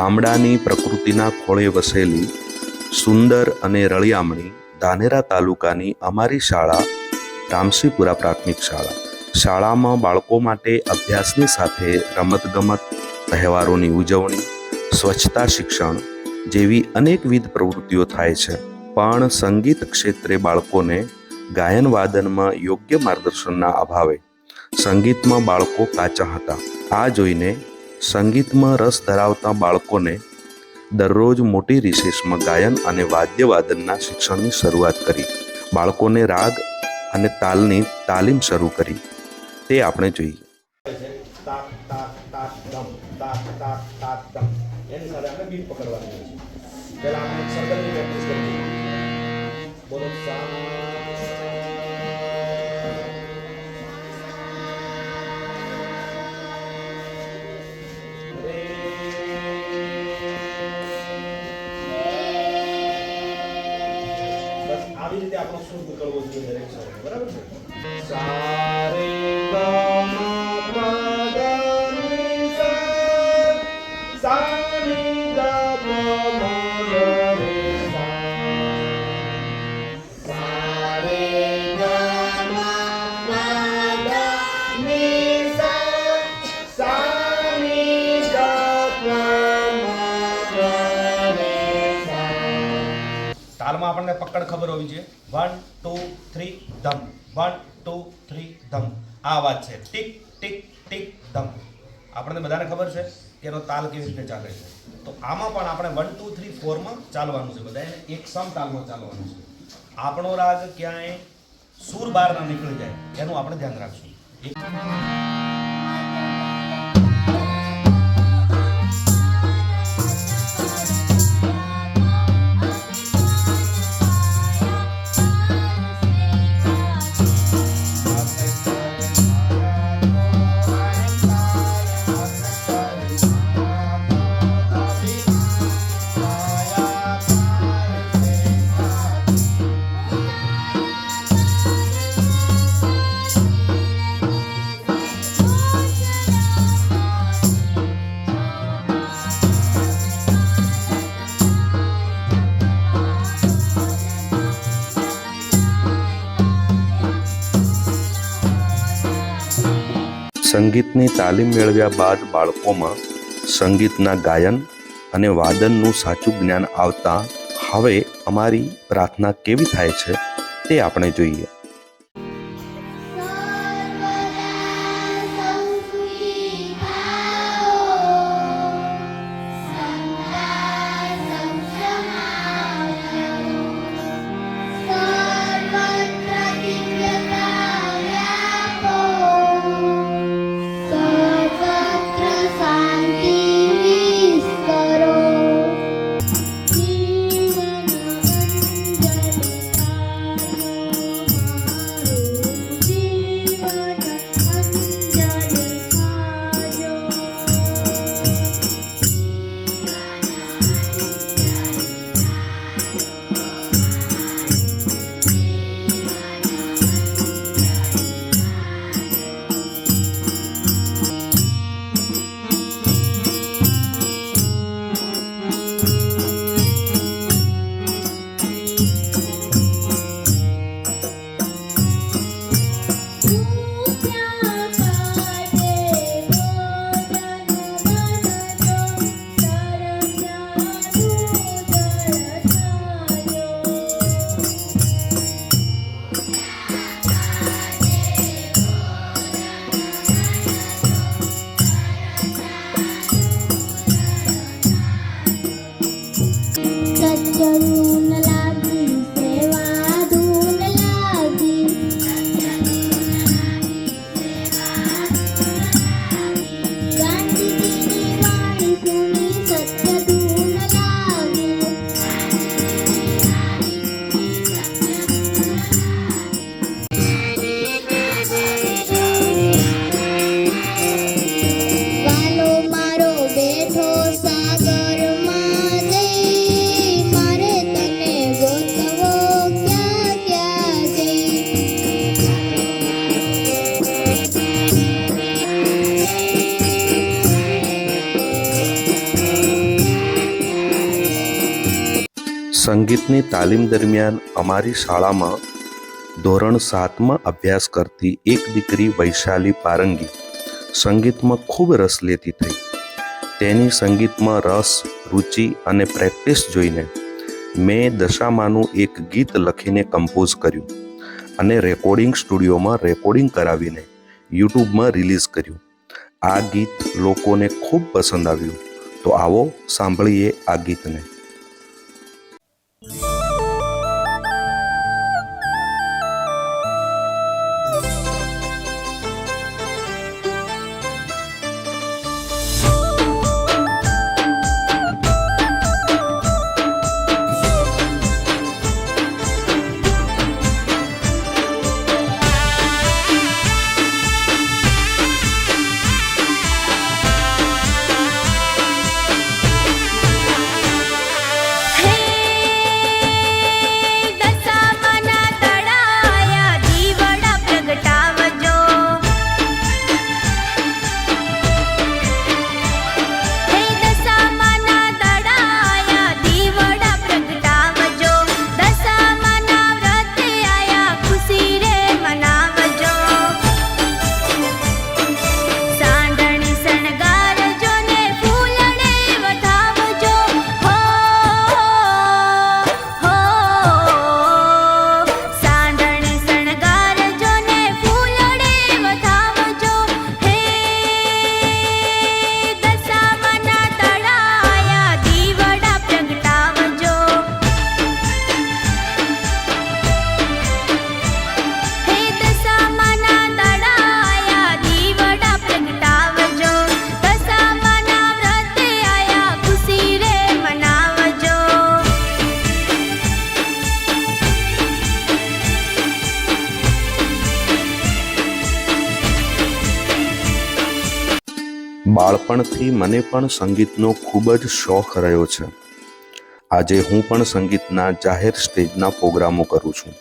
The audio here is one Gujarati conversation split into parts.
ગામડાની પ્રકૃતિના ખોળે વસેલી સુંદર અને રળિયામણી ધાનેરા તાલુકાની અમારી શાળા રામસીપુરા પ્રાથમિક શાળા. શાળામાં બાળકો માટે અભ્યાસની સાથે રમતગમત, તહેવારોની ઉજવણી, સ્વચ્છતા શિક્ષણ જેવી અનેકવિધ પ્રવૃત્તિઓ થાય છે. પણ સંગીત ક્ષેત્રે બાળકોને ગાયન વાદનમાં યોગ્ય માર્ગદર્શનના અભાવે સંગીતમાં બાળકો કાચા હતા. આ જોઈને સંગીતમાં રસ ધરાવતા બાળકોને દરરોજ મોટી રિસેસમાં ગાયન અને વાદ્યવાદનના શિક્ષણની શરૂઆત કરી. બાળકોને રાગ અને તાલની તાલીમ શરૂ કરી. તે આપણે જોઈએ. તાક તાક તાક ધમ તાક તાક તાક ધમ એની સાથે આપણે બીટ પકડવાની હોય છે. પહેલા આપણે સર્કલની પ્રેક્ટિસ કરીએ. બોલો સા આવી રીતે આપણો સુર નીકળવો જોઈએ દરેક સ્વરમાં, બરાબર છે? સા રે ગ મ પ દ નિ સા સા નિ દ પ મ ગ રે સા સા રે ગ મ પ દ નિ સા સા નિ દ પ મ ગ રે સા. તાલમાં આપણને પકડ ખબર હોવી જોઈએ. 1 2 3 ધમ 1 2 3 ધમ. આ વાત છે ટીક ટીક ટીક ધમ. આપણને બધાને ખબર છે કે એનો તાલ કેવી રીતે ચાલે છે. તો આમાં પણ આપણે 1 2 3 4 માં ચાલવાનું છે. બધાને એક સમ તાલમાં ચાલવાનું છે. આપણો રાગ ક્યાંય સૂર બહાર ના નીકળી જાય એનું આપણે ધ્યાન રાખશું. સંગીતની તાલીમ મેળવ્યા બાદ બાળકોમાં સંગીતના ગાયન અને વાદનનું સાચું જ્ઞાન આવતા હવે અમારી પ્રાર્થના કેવી થાય છે તે આપણે જોઈએ. સંગીતની તાલીમ દરમિયાન અમારી શાળામાં ધોરણ 7માં અભ્યાસ કરતી એક દીકરી વૈશાલી પારંગી સંગીતમાં ખૂબ રસ લેતી થઈ. તેની સંગીતમાં રસ, રુચિ અને પ્રેક્ટિસ જોઈને મેં દશામાનું એક ગીત લખીને કમ્પોઝ કર્યું અને રેકોર્ડિંગ સ્ટુડિયોમાં રેકોર્ડિંગ કરાવીને યુટ્યુબમાં રિલીઝ કર્યું. આ ગીત લોકોને ખૂબ પસંદ આવ્યું. તો આવો સાંભળીએ આ ગીતને. બાળપણથી મને પણ સંગીતનો ખૂબ જ શોખ રહ્યો છે. આજે હું પણ સંગીતના જાહેર સ્ટેજના પ્રોગ્રામો કરું છું.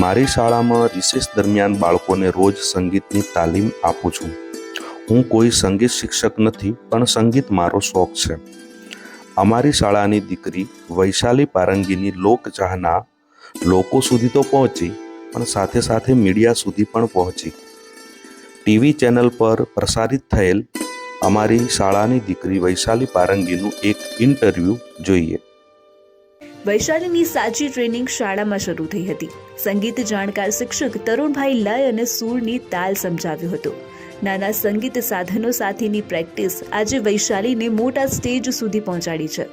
મારી શાળામાં રિસેસ દરમિયાન બાળકોને રોજ સંગીતની તાલીમ આપું છું. હું કોઈ સંગીત શિક્ષક નથી, પણ સંગીત મારો શોખ છે. અમારી શાળાની દીકરી વૈશાલી પારંગીની લોકચાહના લોકો સુધી તો પહોંચી, પણ સાથે સાથે મીડિયા સુધી પણ પહોંચી. ટીવી ચેનલ પર પ્રસારિત થયેલ અમારી શાળાની દીકરી વૈશાલી પારંગીનું એક ઇન્ટરવ્યૂ જોઈએ. વૈશાલીની સાચી ટ્રેનિંગ શાળામાં શરૂ થઈ હતી. સંગીત જાણકાર શિક્ષક તરુણભાઈ લય અને સૂરની તાલ સમજાવ્યો હતો. નાના સંગીત સાધનો સાથેની પ્રેક્ટિસ આજે વૈશાલીને મોટા સ્ટેજ સુધી પહોંચાડી છે.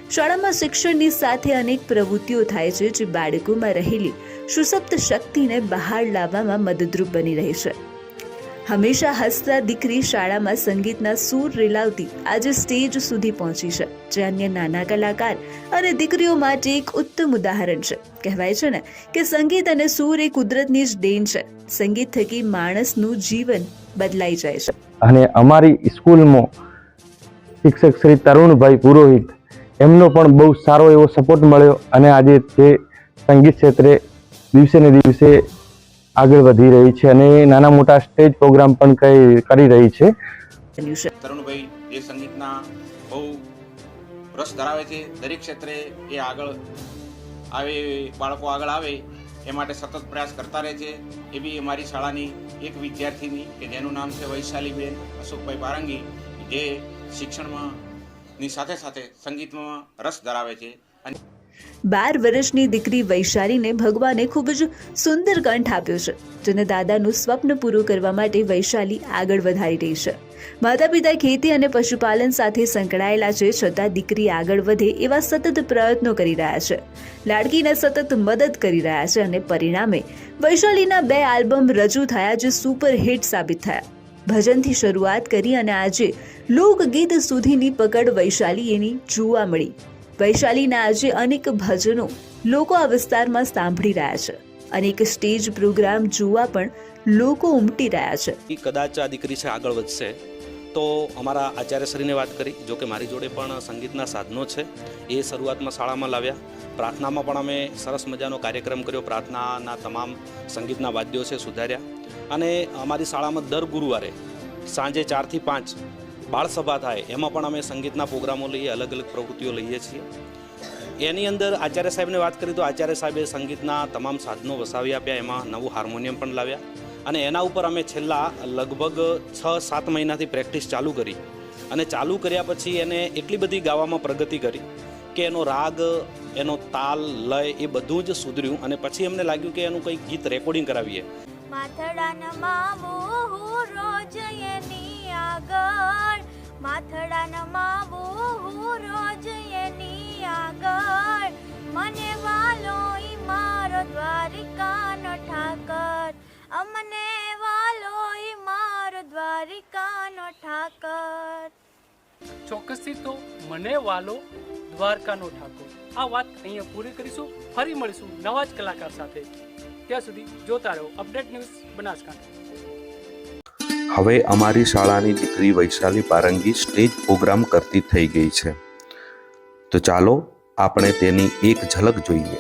શાળામાં શિક્ષણની સાથે અનેક પ્રવૃત્તિઓ થાય છે જે બાળકોમાં રહેલી સુષુપ્ત શક્તિને બહાર લાવવામાં મદદરૂપ બની રહી છે. હંમેશા હસતા દીકરી શાળામાં સંગીતના સૂર રેલાવતી આજે સ્ટેજ સુધી પહોંચી છે, જે અન્ય નાના કલાકાર અને દીકરીઓ માટે એક ઉત્તમ ઉદાહરણ છે. કહેવાય છે ને કે સંગીત અને સૂર એ કુદરતની જ દેન છે. સંગીત થકી માણસનું જીવન બદલાઈ જાય છે. અને અમારી સ્કૂલમાં શિક્ષક શ્રી તરુણભાઈ પુરોહિત એમનો પણ બહુ સારો એવો સપોર્ટ મળ્યો અને આજે તે સંગીત ક્ષેત્રે દિવસે ને દિવસે આગળ વધી રહી છે અને નાના મોટા સ્ટેજ પ્રોગ્રામ પણ કરી રહી છે. તરુણભાઈ એ સંગીતના બહુ રસ ધરાવે છે. દરેક ક્ષેત્રે એ આગળ આવે, બાળકો આગળ આવે એ માટે સતત પ્રયાસ કરતા રહે છે. એ બી અમારી શાળાની એક વિદ્યાર્થીની કે જેનું નામ છે વૈશાલીબેન અશોકભાઈ પારંગી, જે શિક્ષણમાં ની સાથે સાથે સંગીતમાં રસ ધરાવે છે. 12 વર્ષની દીકરી વૈશાલીને ભગવાને ખૂબ જ સુંદર કંઠ આપ્યો છે, જેને દાદાનું સ્વપ્ન પૂરું કરવા માટે વૈશાલી આગળ વધારી રહી છે. માતા પિતા ખેતી અને પશુપાલન સાથે સંકળાયેલા છે, છતાં દીકરી આગળ વધે એવા સતત પ્રયત્નો કરી રહ્યા છે. લાડકીને સતત મદદ કરી રહ્યા છે અને પરિણામે વૈશાલીના 2 આલ્બમ રજૂ થયા, જે સુપર હિટ સાબિત થયા. ભજનથી શરૂઆત કરી અને આજે લોકગીત સુધીની પકડ વૈશાલીની જોવા મળી. વૈશાલીના આજે અનેક ભજનો લોકો આ વિસ્તારમાં સાંભળી રહ્યા છે. અનેક સ્ટેજ પ્રોગ્રામ જોવા પણ લોકો ઉમટી રહ્યા છે. કદાચ આ દીકરી છે આગળ વધશે તો અમારા આચાર્યશ્રીને વાત કરી, જો કે મારી જોડે પણ સંગીતના સાધનો છે, એ શરૂઆતમાં શાળામાં લાવ્યા. પ્રાર્થનામાં પણ અમે સરસ મજાનો કાર્યક્રમ કર્યો. પ્રાર્થનાના તમામ સંગીતના વાદ્યો છે સુધાર્યા. અને અમારી શાળામાં દર ગુરુવારે સાંજે 4 થી 5 બાળસભા થાય, એમાં પણ અમે સંગીતના પ્રોગ્રામો લઈએ, અલગ અલગ પ્રવૃત્તિઓ લઈએ છીએ. એની અંદર આચાર્ય સાહેબને વાત કરી તો આચાર્ય સાહેબે સંગીતના તમામ સાધનો વસાવી આપ્યા, એમાં નવું હાર્મોનિયમ પણ લાવ્યા અને એના ઉપર અમે છેલ્લા લગભગ 6-7 મહિનાથી પ્રેક્ટિસ ચાલુ કરી અને ચાલુ કર્યા પછી એને એટલી બધી ગાવામાં પ્રગતિ કરી કે એનો રાગ, એનો તાલ, લય એ બધું જ સુધર્યું અને પછી અમને લાગ્યું કે એનું કંઈક ગીત રેકોર્ડિંગ કરાવીએ. માથડાના મામો રોજ એની આગળ, માથડાના મામો રોજ એની આગળ, મને વાલો ઈ મારો દ્વારિકાનો ઠાકર, અમને વાલો ઈ મારો દ્વારિકાનો ઠાકર. ચોક્કસથી તો મને વાલો દ્વારકાનો ઠાકોર. આ વાત અહીંયા પૂરી કરીશું. ફરી મળીશું નવા જ કલાકાર સાથે. ત્યાં સુધી જોતા રહો અપડેટ ન્યૂઝ બનાસકાંઠા. હવે અમારી શાળાની દીકરી વૈશાલી પારંગી સ્ટેજ પ્રોગ્રામ કરતી થઈ ગઈ છે, તો ચાલો આપણે તેની એક ઝલક જોઈએ.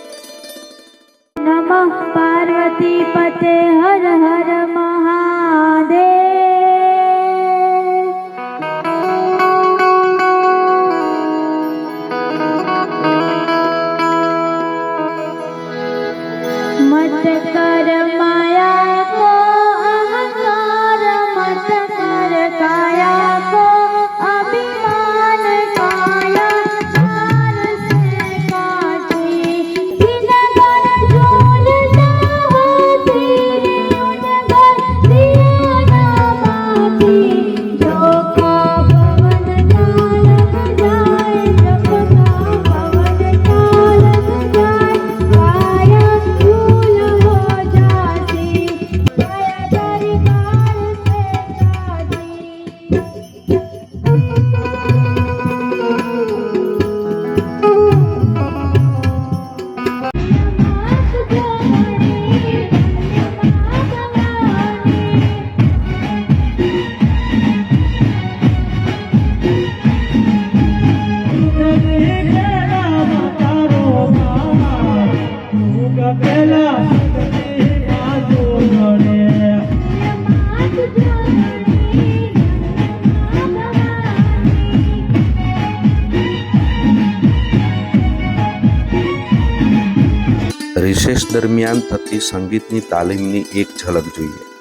નમઃ પાર્વતી પતે હર હર મહાદેવ. मत कर माया को अहंकार, मत कर काया को अभिमान, काया हार से काटी जिनगर झूलता होती, उनगर दिया ना बाकी, जो का पवन चाल जाए, जब का पवन चाल जाए, काया झूल हो जाती, काया दरबार से રિસેસ દરમિયાન થતી સંગીતની તાલીમની એક ઝલક જોઈએ.